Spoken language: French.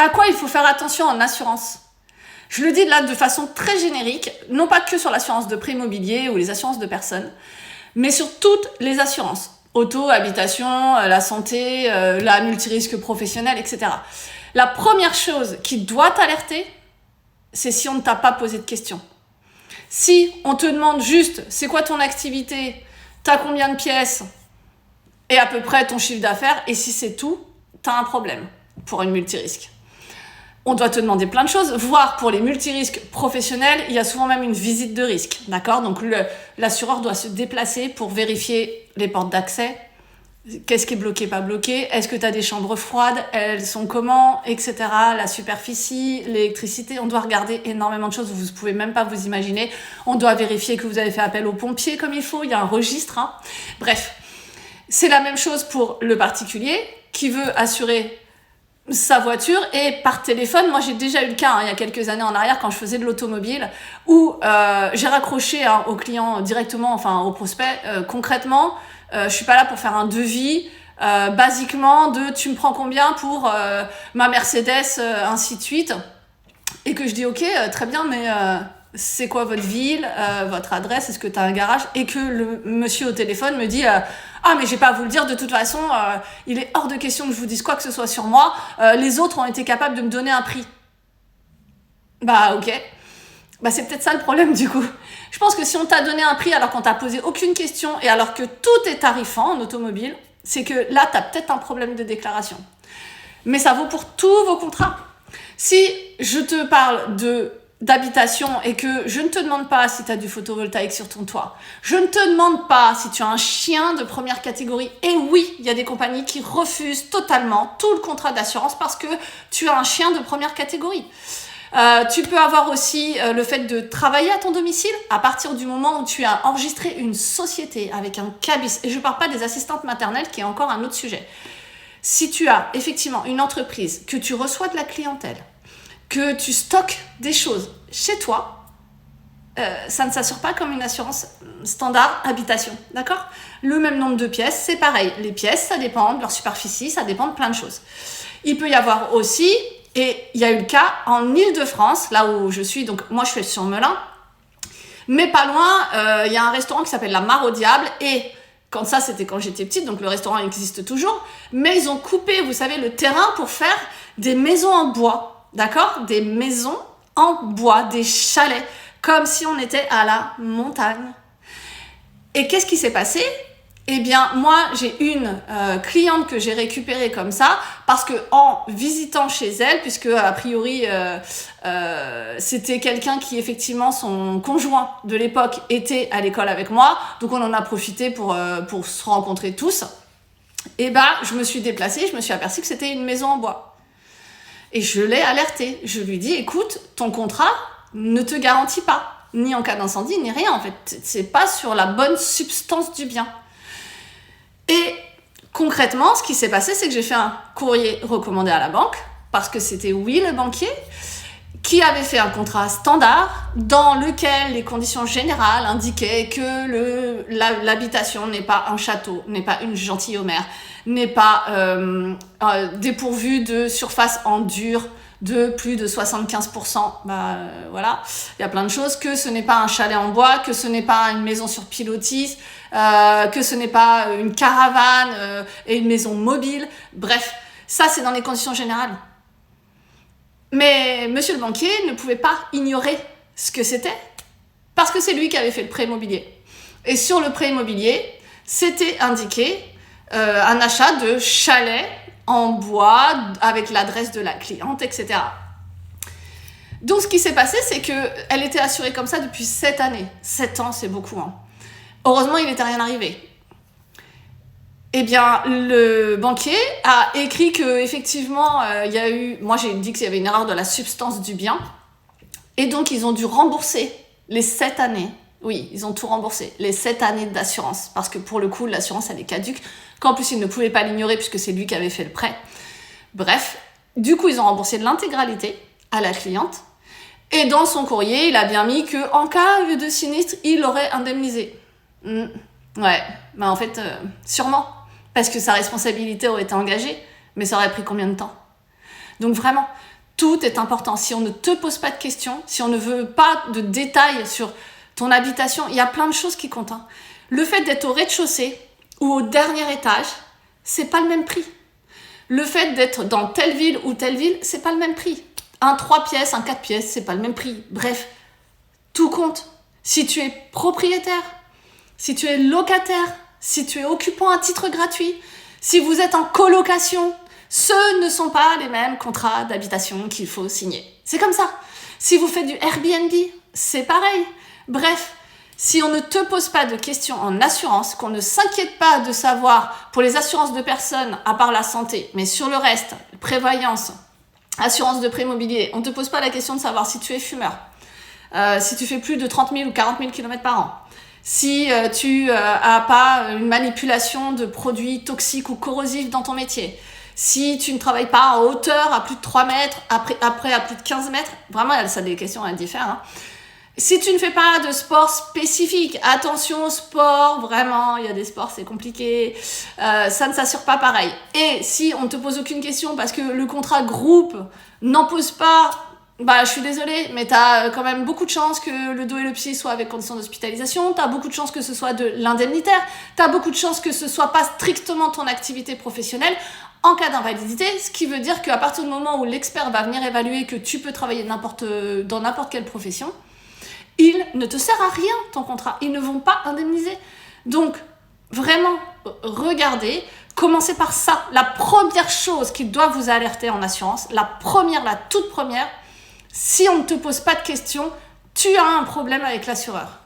À quoi il faut faire attention en assurance? Je le dis là de façon très générique, non pas que sur l'assurance de prêt immobilier ou les assurances de personnes, mais sur toutes les assurances. Auto, habitation, la santé, la multirisque professionnelle, etc. La première chose qui doit t'alerter, c'est si on ne t'a pas posé de questions. Si on te demande juste, c'est quoi ton activité, t'as combien de pièces, et à peu près ton chiffre d'affaires, et si c'est tout, t'as un problème pour une multirisque. On doit te demander plein de choses, voire pour les multirisques professionnels, il y a souvent même une visite de risque, d'accord? Donc l'assureur doit se déplacer pour vérifier les portes d'accès, qu'est-ce qui est bloqué, pas bloqué, est-ce que tu as des chambres froides, elles sont comment, etc. La superficie, l'électricité, on doit regarder énormément de choses, vous ne pouvez même pas vous imaginer. On doit vérifier que vous avez fait appel aux pompiers comme il faut, il y a un registre, hein. Bref, c'est la même chose pour le particulier qui veut assurer sa voiture et par téléphone. Moi j'ai déjà eu le cas il y a quelques années en arrière quand je faisais de l'automobile où j'ai raccroché au client directement, enfin au prospect, concrètement je suis pas là pour faire un devis basiquement de tu me prends combien pour ma Mercedes, ainsi de suite, et que je dis ok très bien mais c'est quoi votre ville, votre adresse, est-ce que tu as un garage, et que le monsieur au téléphone me dit ah mais j'ai pas à vous le dire, de toute façon il est hors de question que je vous dise quoi que ce soit sur moi, les autres ont été capables de me donner un prix. Bah ok, bah c'est peut-être ça le problème du coup. Je pense que si on t'a donné un prix alors qu'on t'a posé aucune question et alors que tout est tarifant en automobile, c'est que là t'as peut-être un problème de déclaration. Mais ça vaut pour tous vos contrats. Si je te parle d'habitation et que je ne te demande pas si tu as du photovoltaïque sur ton toit, je ne te demande pas si tu as un chien de première catégorie, et oui, il y a des compagnies qui refusent totalement tout le contrat d'assurance parce que tu as un chien de première catégorie. Tu peux avoir aussi le fait de travailler à ton domicile à partir du moment où tu as enregistré une société avec un cabis, et je ne parle pas des assistantes maternelles qui est encore un autre sujet. Si tu as effectivement une entreprise, que tu reçois de la clientèle, que tu stockes des choses chez toi, ça ne s'assure pas comme une assurance standard habitation, d'accord? Le même nombre de pièces, c'est pareil. Les pièces, ça dépend de leur superficie, ça dépend de plein de choses. Il peut y avoir aussi, et il y a eu le cas en Île-de-France, là où je suis, donc moi je suis sur Melun, mais pas loin, il y a un restaurant qui s'appelle la Mare au Diable, et quand j'étais petite, donc le restaurant existe toujours, mais ils ont coupé, vous savez, le terrain pour faire des maisons en bois, d'accord? Des maisons en bois, des chalets, comme si on était à la montagne. Et qu'est-ce qui s'est passé? Eh bien, moi, j'ai une cliente que j'ai récupérée comme ça, parce que en visitant chez elle, puisque a priori c'était quelqu'un qui effectivement son conjoint de l'époque était à l'école avec moi, donc on en a profité pour se rencontrer tous. Et ben, je me suis déplacée, je me suis aperçue que c'était une maison en bois. Et je l'ai alertée. Je lui dis, écoute, ton contrat ne te garantit pas, ni en cas d'incendie, ni rien en fait. C'est pas sur la bonne substance du bien. Et concrètement, ce qui s'est passé, c'est que j'ai fait un courrier recommandé à la banque, parce que c'était oui le banquier, qui avait fait un contrat standard dans lequel les conditions générales indiquaient que l'habitation n'est pas un château, n'est pas une gentilhomère, n'est pas dépourvue de surface en dur de plus de 75%. Voilà, il y a plein de choses, que ce n'est pas un chalet en bois, que ce n'est pas une maison sur pilotis, que ce n'est pas une caravane et une maison mobile. Bref, ça c'est dans les conditions générales. Mais monsieur le banquier ne pouvait pas ignorer ce que c'était, parce que c'est lui qui avait fait le prêt immobilier. Et sur le prêt immobilier, c'était indiqué un achat de chalet en bois avec l'adresse de la cliente, etc. Donc ce qui s'est passé, c'est qu'elle était assurée comme ça depuis 7 années. 7 ans, c'est beaucoup, hein. Heureusement, il n'était rien arrivé. Eh bien, le banquier a écrit que effectivement, il y a eu... Moi, j'ai dit qu'il y avait une erreur de la substance du bien. Et donc, ils ont dû rembourser les 7 années. Oui, ils ont tout remboursé. Les 7 années d'assurance. Parce que pour le coup, l'assurance, elle est caduque. Qu'en plus, ils ne pouvaient pas l'ignorer puisque c'est lui qui avait fait le prêt. Bref, du coup, ils ont remboursé l'intégralité à la cliente. Et dans son courrier, il a bien mis qu'en cas de sinistre, il aurait indemnisé. Ouais, mais en fait, sûrement. Parce que sa responsabilité aurait été engagée, mais ça aurait pris combien de temps? Donc vraiment, tout est important. Si on ne te pose pas de questions, si on ne veut pas de détails sur ton habitation, il y a plein de choses qui comptent. Hein. Le fait d'être au rez-de-chaussée ou au dernier étage, c'est pas le même prix. Le fait d'être dans telle ville ou telle ville, c'est pas le même prix. Un 3 pièces, un 4 pièces, c'est pas le même prix. Bref, tout compte. Si tu es propriétaire, si tu es locataire, si tu es occupant à titre gratuit, si vous êtes en colocation, ce ne sont pas les mêmes contrats d'habitation qu'il faut signer. C'est comme ça. Si vous faites du Airbnb, c'est pareil. Bref, si on ne te pose pas de questions en assurance, qu'on ne s'inquiète pas de savoir pour les assurances de personnes, à part la santé, mais sur le reste, prévoyance, assurance de prêt immobilier, on ne te pose pas la question de savoir si tu es fumeur, si tu fais plus de 30 000 ou 40 000 km par an, si tu as pas une manipulation de produits toxiques ou corrosifs dans ton métier, si tu ne travailles pas en hauteur à plus de 3 mètres, après à plus de 15 mètres, vraiment, ça des questions, elles diffèrent, hein. Si tu ne fais pas de sport spécifique, attention sport, vraiment, il y a des sports, c'est compliqué, ça ne s'assure pas pareil. Et si on ne te pose aucune question parce que le contrat groupe n'en pose pas, bah je suis désolée, mais tu as quand même beaucoup de chances que le dos et le pied soient avec condition d'hospitalisation, tu as beaucoup de chances que ce soit de l'indemnitaire, tu as beaucoup de chances que ce soit pas strictement ton activité professionnelle en cas d'invalidité, ce qui veut dire qu'à partir du moment où l'expert va venir évaluer que tu peux travailler dans n'importe quelle profession, il ne te sert à rien ton contrat, ils ne vont pas indemniser. Donc vraiment, regardez, commencez par ça. La première chose qui doit vous alerter en assurance, la toute première, si on ne te pose pas de questions, tu as un problème avec l'assureur.